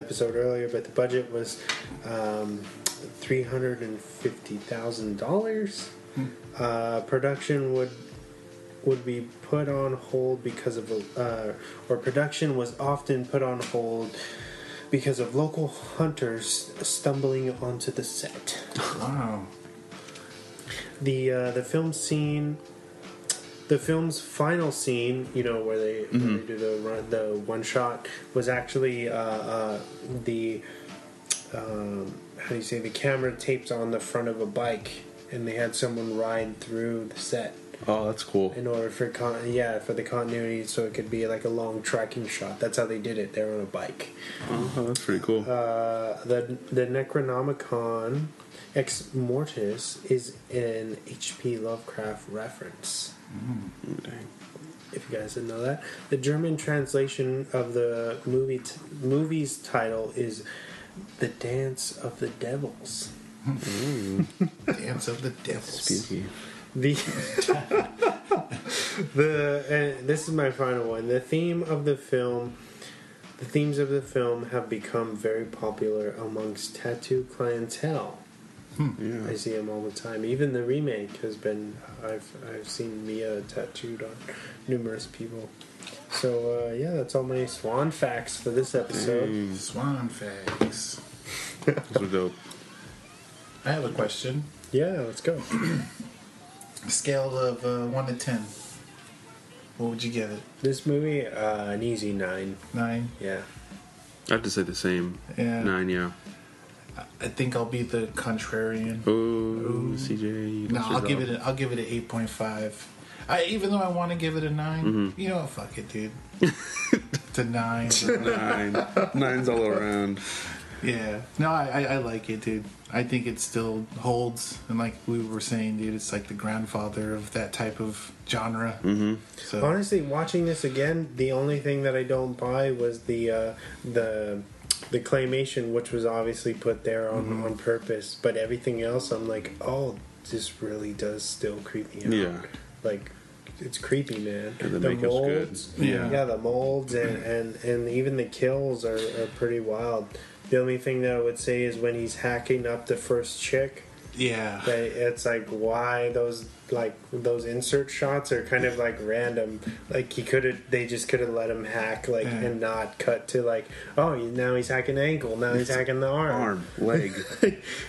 episode earlier, but the budget was $350,000. Production would be put on hold because of or production was often put on hold because of local hunters stumbling onto the set. Wow. The film scene, the film's final scene, you know, where they do the one shot, was actually how do you say, the camera taped on the front of a bike, and they had someone ride through the set. Oh, that's cool. In order for for the continuity, so it could be like a long tracking shot. That's how they did it. They were on a bike. Oh, that's pretty cool. The Necronomicon Ex Mortis is an H.P. Lovecraft reference. Dang. If you guys didn't know that, the German translation of the movie's title is "The Dance of the Devils." Dance of the Devils. Spooky. This is my final one. The themes of the film have become very popular amongst tattoo clientele. Yeah. I see them all the time. Even the remake has been. I've seen Mia tattooed on numerous people. So that's all my Swann facts for this episode. Swann facts. Those are dope. I have a question. Yeah, let's go. Scale of 1 to 10. What would you give it? This movie, an easy 9. 9? Yeah. I have to say the same. Yeah. 9, yeah. I think I'll be the contrarian. Oh, CJ. No, I'll give it an 8.5. Even though I want to give it a 9, you know what? Fuck it, dude. It's a 9. 9. 9's all around. Yeah. No, I like it, dude. I think it still holds. And like we were saying, dude, it's like the grandfather of that type of genre. Mm-hmm. So. Honestly, watching this again, the only thing that I don't buy was the claymation, which was obviously put there on purpose. But everything else, I'm like, oh, this really does still creep me out. Yeah. Like, it's creepy, man. And the the makeup's molds, good. yeah, the molds and even the kills are pretty wild. The only thing that I would say is when he's hacking up the first chick. Yeah. It's like, why those insert shots are kind of like random. Like they just could have let him hack and not cut to like, oh, now he's hacking ankle, now he's hacking the arm, leg.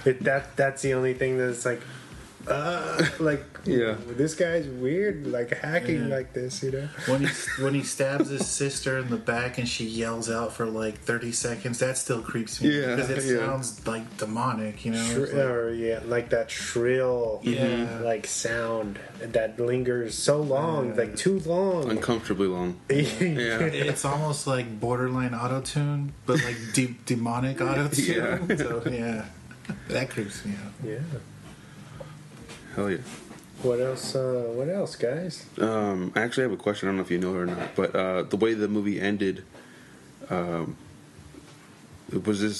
That's the only thing that's like, this guy's weird, like hacking like this, you know. When he stabs his sister in the back and she yells out for like 30 seconds, that still creeps me. Yeah, because it sounds like demonic, you know. Like that shrill, like sound that lingers so long, like too long, uncomfortably long. It's almost like borderline auto-tune, but like demonic auto-tune. Yeah. So that creeps me out. Yeah. Hell yeah. What else, guys? I actually have a question. I don't know if you know it or not, but the way the movie ended, was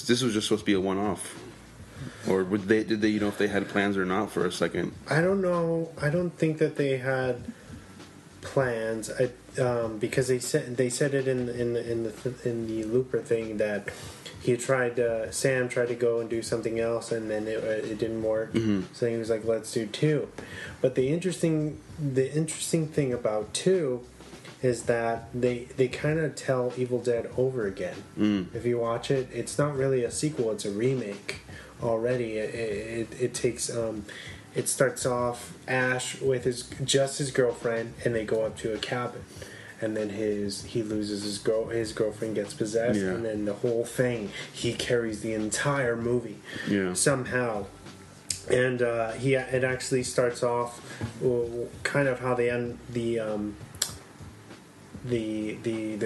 this was just supposed to be a one-off, or did they if they had plans or not for a second? I don't know. I don't think that they had plans. Because they said it in the Looper thing that Sam tried to go and do something else, and then it didn't work. So he was like, let's do 2. But the interesting thing about 2 is that they kind of tell Evil Dead over again. If you watch it, it's not really a sequel, it's a remake already. It takes it starts off Ash with his girlfriend, and they go up to a cabin. And then he loses his girlfriend gets possessed, and then the whole thing, he carries the entire movie somehow. And it actually starts off kind of how they end the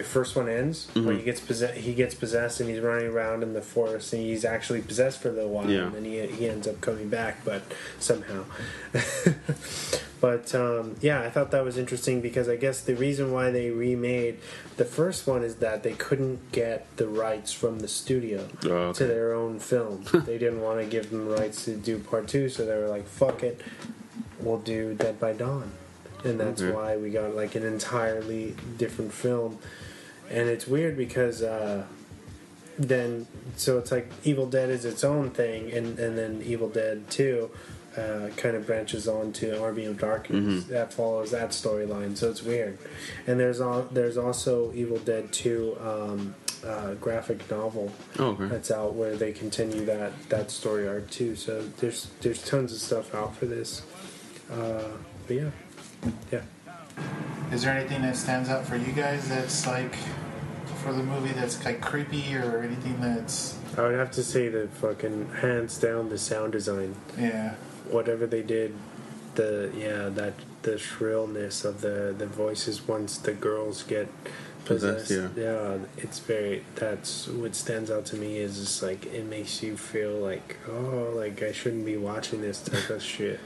first one ends, where he gets possessed and he's running around in the forest, and he's actually possessed for a little while, and then he ends up coming back, but somehow. But I thought that was interesting, because I guess the reason why they remade the first one is that they couldn't get the rights from the studio to their own film. They didn't want to give them rights to do part 2, so they were like, fuck it, we'll do Dead by Dawn. And that's why we got like an entirely different film. And it's weird because then so it's like Evil Dead is its own thing, and then Evil Dead 2 kind of branches on to Army of Darkness that follows that storyline. So it's weird. And there's also Evil Dead 2 graphic novel that's out where they continue that story arc too. So there's tons of stuff out for this. But yeah. Is there anything that stands out for you guys that's like for the movie that's like creepy or anything that's? I would have to say that fucking hands down the sound design. Yeah. Whatever they did, the shrillness of the voices once the girls get possessed. That's what stands out to me is just like it makes you feel like like I shouldn't be watching this type of shit,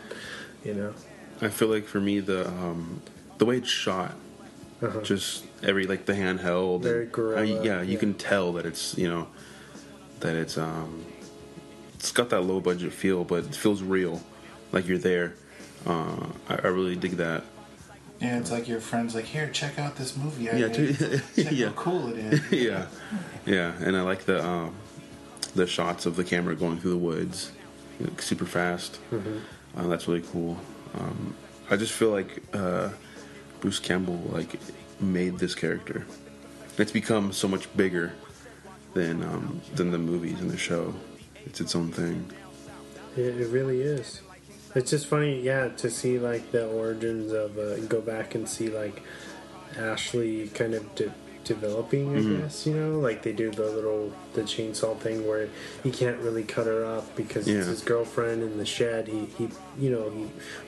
you know. I feel like for me the way it's shot, just every like the handheld, very guerrilla. You can tell that it's that it's got that low budget feel, but it feels real, like you're there. I really dig that. Yeah, it's like your friend's like, here, check out this movie. Check how cool it is. yeah, and I like the shots of the camera going through the woods, super fast. That's really cool. I just feel like Bruce Campbell like made this character. It's become so much bigger than the movies and the show. It's its own thing. It really is. It's just funny, to see like the origins of go back and see like Ashley kind of developing, I guess, like they do the chainsaw thing where he can't really cut her up because it's his girlfriend in the shed. He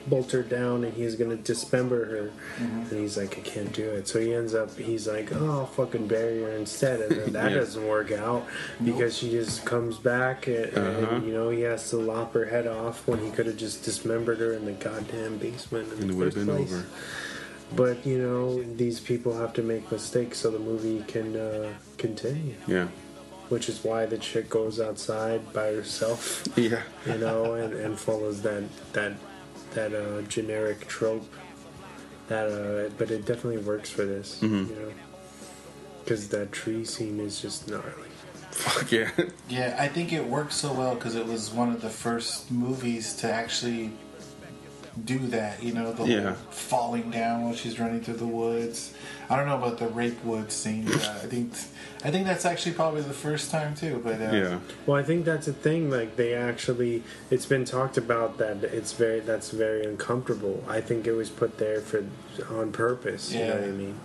bolts her down and he's gonna dismember her, and he's like, I can't do it. So he's like, oh, I'll fucking bury her instead, and then that doesn't work out because she just comes back and he has to lop her head off when he could have just dismembered her in the goddamn basement in the would have first been place. over. But, these people have to make mistakes so the movie can continue. Yeah. Which is why the chick goes outside by herself. Yeah. And follows that generic trope. But it definitely works for this, because that tree scene is just gnarly. Fuck yeah. Yeah, I think it works so well because it was one of the first movies to actually do that, the whole falling down while she's running through the woods. I don't know about the rape woods scene, but I think that's actually probably the first time too. But well, I think that's a thing. Like it's been talked about that that's very uncomfortable. I think it was put there on purpose. You know what I mean?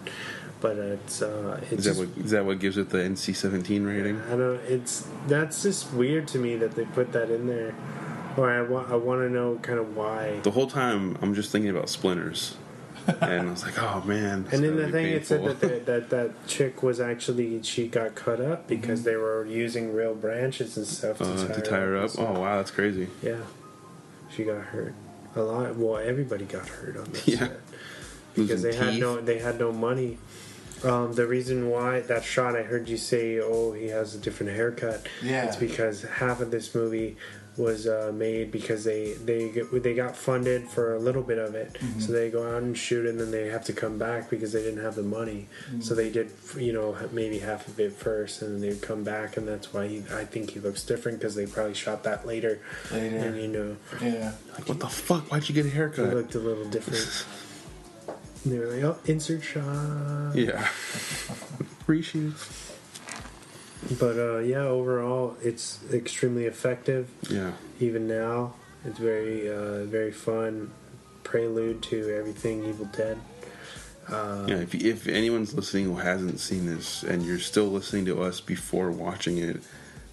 But it's is that what gives it the NC-17 rating? I don't. That's just weird to me that they put that in there. Or I want to know kind of why. The whole time I'm just thinking about splinters, and I was like, oh man. And then the thing it said that chick was actually she got cut up because they were using real branches and stuff to tie her up. Oh wow, that's crazy. Yeah, she got hurt a lot. Well, everybody got hurt on this set because they had no money. The reason why that shot, I heard you say, he has a different haircut. Yeah, it's because half of this movie was made because they got funded for a little bit of it, so they go out and shoot and then they have to come back because they didn't have the money. So they did maybe half of it first and then they'd come back, and that's why I think he looks different because they probably shot that later. And like, what the fuck, why'd you get a haircut? He looked a little different. And they were like, insert shot. Reshoots. But overall, it's extremely effective. Yeah. Even now, it's very, very fun. Prelude to everything Evil Dead. If anyone's listening who hasn't seen this, and you're still listening to us before watching it,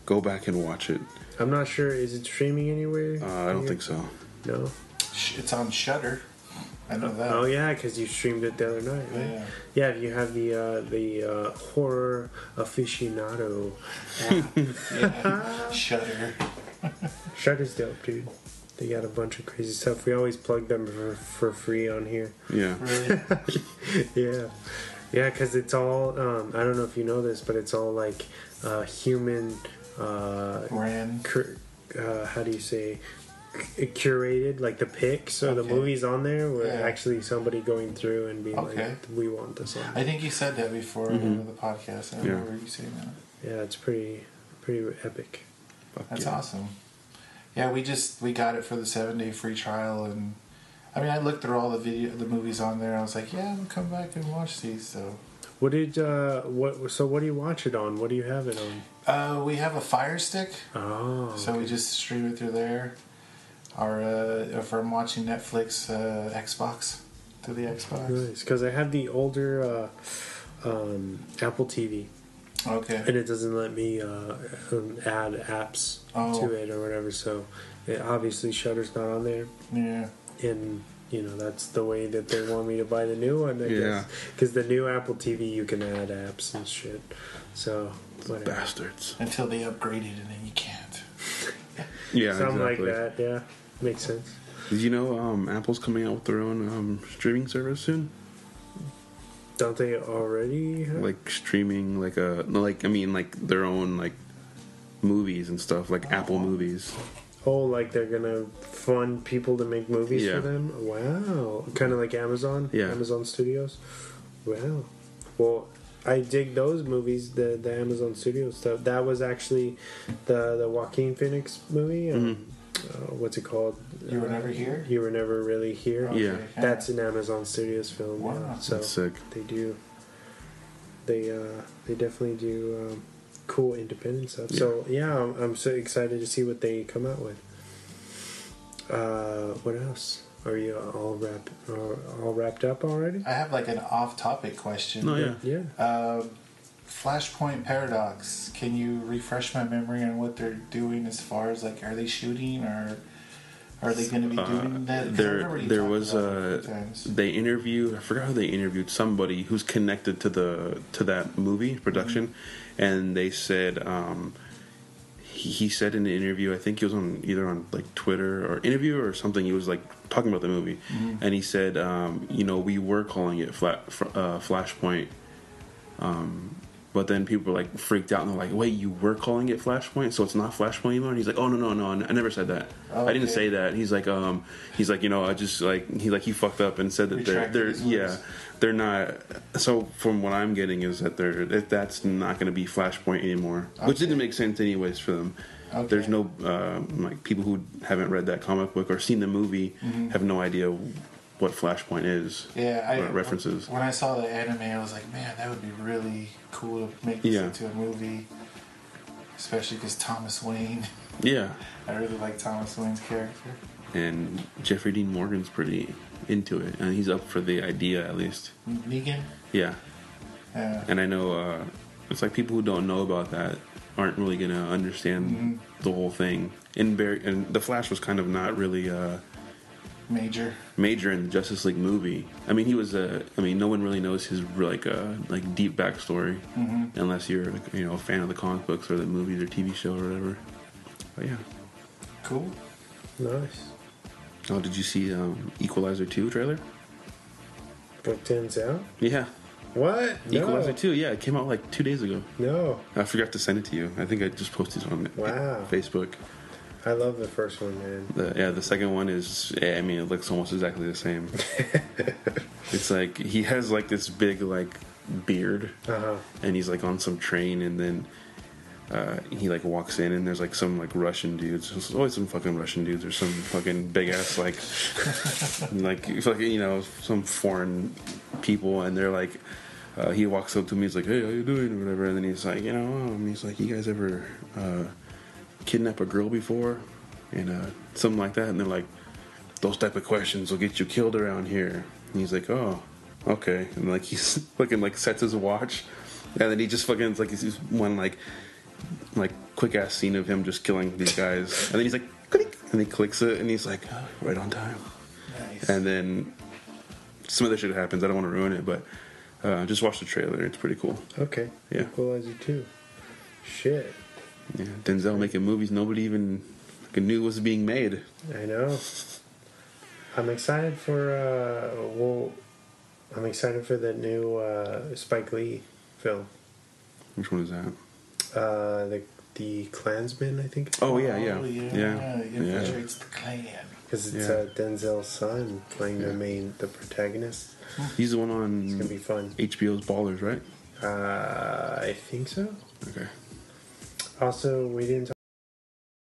go back and watch it. I'm not sure. Is it streaming anywhere? I don't think so. No. It's on Shudder. I know that. Oh yeah, because you streamed it the other night, right? Yeah, you have the horror aficionado app. Shudder. Shudder's dope, dude. They got a bunch of crazy stuff. We always plug them for free on here. Yeah. Really? Yeah, because it's all. I don't know if you know this, but it's all like human. Ran. How do you say? Curated, like the pics or the movies on there were actually somebody going through and being like, we want this on. I think you said that before in the podcast. I remember you saying that. Yeah, it's pretty pretty epic. That's awesome. Yeah, we got it for the 7-day free trial, and I mean, I looked through all the movies on there. I was like, yeah, we'll come back and watch these. So, what do you watch it on? What do you have it on? We have a Fire Stick. Oh, so we just stream it through there. Or if I'm watching Netflix, Xbox to the Xbox. Nice, because I have the older Apple TV. Okay. And it doesn't let me add apps to it or whatever, so obviously Shudder's not on there. Yeah. And, that's the way that they want me to buy the new one, I guess. Because the new Apple TV, you can add apps and shit. So, whatever. Bastards. Until they upgrade it, and then you can't. Yeah, something exactly. like that, yeah. Makes sense. Did you know Apple's coming out with their own streaming service soon? Don't they already have? Like streaming, like their own like movies and stuff, like Apple movies. Oh, like they're gonna fund people to make movies Yeah. for them? Wow. Kind of like Amazon? Yeah. Amazon Studios? Wow. Well, I dig those movies, the Amazon Studios stuff. That was actually the Joaquin Phoenix movie. What's it called? You Were Never Here? You Were Never Really Here. Okay. Yeah. That's an Amazon Studios film. Wow. Yeah. So That's sick. they do. They definitely do cool independent stuff. Yeah. So yeah, I'm so excited to see what they come out with. What else? Are you all wrapped up already? I have like an off-topic question. Oh yeah. Yeah. Flashpoint Paradox. Can you refresh my memory on what they're doing as far as like, are they shooting or are they going to be doing that? 'Cause I remember you There talked was about it a few times. they interviewed. I forgot how they interviewed somebody who's connected to that movie production, and they said he said in the interview. I think he was on either on like Twitter or interview or something. He was like talking about the movie, and he said, we were calling it Flashpoint. But then people were like freaked out and they're like, wait, you were calling it Flashpoint, so it's not Flashpoint anymore? And he's like, oh no, I never said that. Oh, I didn't okay. say that. He's like, I just like he fucked up and said that they're not. So from what I'm getting is that that's not going to be Flashpoint anymore, which didn't make sense anyways for them. Okay. There's no like people who haven't read that comic book or seen the movie have no idea what Flashpoint is. Yeah, references. When I saw the anime, I was like, man, that would be really cool to make this into a movie. Especially because Thomas Wayne. Yeah. I really like Thomas Wayne's character. And Jeffrey Dean Morgan's pretty into it, and he's up for the idea at least. Negan? Yeah. Yeah. And I know it's like people who don't know about that aren't really gonna understand the whole thing. And the Flash was kind of not really major in the Justice League movie. I mean, he was no one really knows his like deep backstory unless you're a fan of the comic books or the movies or TV show or whatever. But yeah, cool, nice. Oh, did you see Equalizer 2 trailer? What, Denzel? Yeah. What? No. Equalizer 2, yeah, it came out like 2 days ago. No. I forgot to send it to you. I think I just posted it on Facebook. I love the first one, man. The second one is, it looks almost exactly the same. It's like, he has like this big like beard, and he's like on some train, and then he like walks in, and there's like some like Russian dudes. There's always some fucking Russian dudes, or some fucking big ass like some foreign people, and they're like, he walks up to me, he's like, hey, how you doing, or whatever, and then he's like, he's like, you guys ever kidnap a girl before, and something like that, and they're like, those type of questions will get you killed around here. And he's like, oh, okay, and like he's fucking like sets his watch, and then he just fucking like he's one like quick ass scene of him just killing these guys, and then he's like, click, and he clicks it, and he's like, oh, right on time. Nice. And then some other shit happens. I don't want to ruin it, but just watch the trailer. It's pretty cool. Okay. Yeah. Equalizer 2. Shit. Yeah, Denzel making movies nobody even knew was being made. I know. I'm excited for the new Spike Lee film. Which one is that? The Klansman, I think. Oh yeah. It infiltrates the Klan. Because it's Denzel's son playing the protagonist. He's the one on. It's gonna be fun. HBO's Ballers, right? I think so. Okay. Also, we didn't